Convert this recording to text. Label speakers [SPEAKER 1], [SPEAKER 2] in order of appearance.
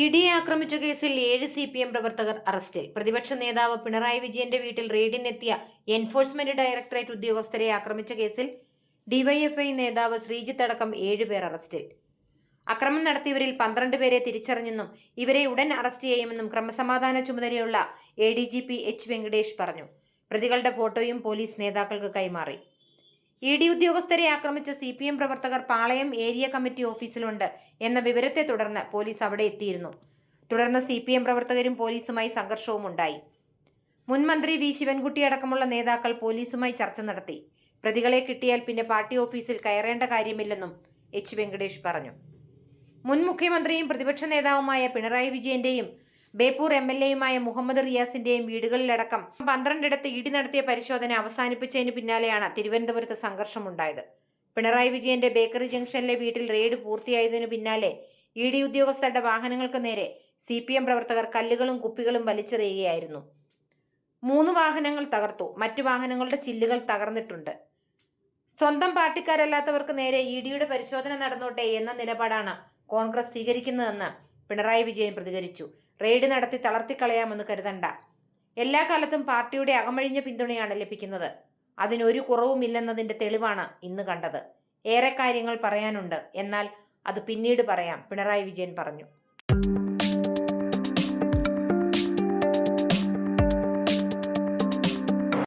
[SPEAKER 1] ഇഡിയെ ആക്രമിച്ച കേസിൽ 7 CPM പ്രവർത്തകർ അറസ്റ്റിൽ. പ്രതിപക്ഷ നേതാവ് പിണറായി വിജയന്റെ വീട്ടിൽ റെയ്ഡിനെത്തിയ എൻഫോഴ്സ്മെന്റ് ഡയറക്ടറേറ്റ് ഉദ്യോഗസ്ഥരെ ആക്രമിച്ച കേസിൽ ഡിവൈഎഫ്ഐ നേതാവ് ശ്രീജിത്ത് അടക്കം 7 പേർ അറസ്റ്റിൽ. അക്രമം നടത്തിയവരിൽ 12 പേരെ തിരിച്ചറിഞ്ഞെന്നും ഇവരെ ഉടൻ അറസ്റ്റ് ചെയ്യുമെന്നും ക്രമസമാധാന ചുമതലയുള്ള ADGP H. വെങ്കടേഷ് പറഞ്ഞു. പ്രതികളുടെ ഫോട്ടോയും പോലീസ് നേതാക്കൾക്ക് കൈമാറി. ED ഉദ്യോഗസ്ഥരെ ആക്രമിച്ച CPM പ്രവർത്തകർ പാളയം ഏരിയ കമ്മിറ്റി ഓഫീസിലുണ്ട് എന്ന വിവരത്തെ തുടർന്ന് പോലീസ് അവിടെ എത്തിയിരുന്നു. തുടർന്ന് CPM പ്രവർത്തകരും പോലീസുമായി സംഘർഷവും ഉണ്ടായി. മുൻ മന്ത്രി V. ശിവൻകുട്ടി അടക്കമുള്ള നേതാക്കൾ പോലീസുമായി ചർച്ച നടത്തി. പ്രതികളെ കിട്ടിയാൽ പിന്നെ പാർട്ടി ഓഫീസിൽ കയറേണ്ട കാര്യമില്ലെന്നും H. വെങ്കടേഷ് പറഞ്ഞു. മുൻ മുഖ്യമന്ത്രിയും പ്രതിപക്ഷ നേതാവുമായ പിണറായി വിജയന്റെയും ബേപ്പൂർ MLAയുമായ മുഹമ്മദ് റിയാസിന്റെയും വീടുകളിലടക്കം 12 ED നടത്തിയ പരിശോധന അവസാനിപ്പിച്ചതിന് പിന്നാലെയാണ് തിരുവനന്തപുരത്ത് സംഘർഷമുണ്ടായത്. പിണറായി വിജയന്റെ ബേക്കറി ജംഗ്ഷനിലെ വീട്ടിൽ റെയ്ഡ് പൂർത്തിയായതിനു പിന്നാലെ ED ഉദ്യോഗസ്ഥരുടെ വാഹനങ്ങൾക്ക് നേരെ CPM പ്രവർത്തകർ കല്ലുകളും കുപ്പികളും വലിച്ചെറിയുകയായിരുന്നു. 3 വാഹനങ്ങൾ തകർത്തു. മറ്റു വാഹനങ്ങളുടെ ചില്ലുകൾ തകർന്നിട്ടുണ്ട്. സ്വന്തം പാർട്ടിക്കാരല്ലാത്തവർക്ക് നേരെ EDയുടെ പരിശോധന നടന്നോട്ടെ എന്ന നിലപാടാണ് കോൺഗ്രസ് സ്വീകരിക്കുന്നതെന്ന് പിണറായി വിജയൻ പ്രതികരിച്ചു. റെയ്ഡ് നടത്തി തളർത്തിക്കളയാമെന്ന് കരുതണ്ട. എല്ലാ കാലത്തും പാർട്ടിയുടെ അകമഴിഞ്ഞ പിന്തുണയാണ് ലഭിക്കുന്നത്. അതിനൊരു കുറവുമില്ലെന്നതിന്റെ തെളിവാണ് ഇന്ന് കണ്ടത്. ഏറെ കാര്യങ്ങൾ പറയാനുണ്ട്, എന്നാൽ അത് പിന്നീട് പറയാം, പിണറായി വിജയൻ പറഞ്ഞു.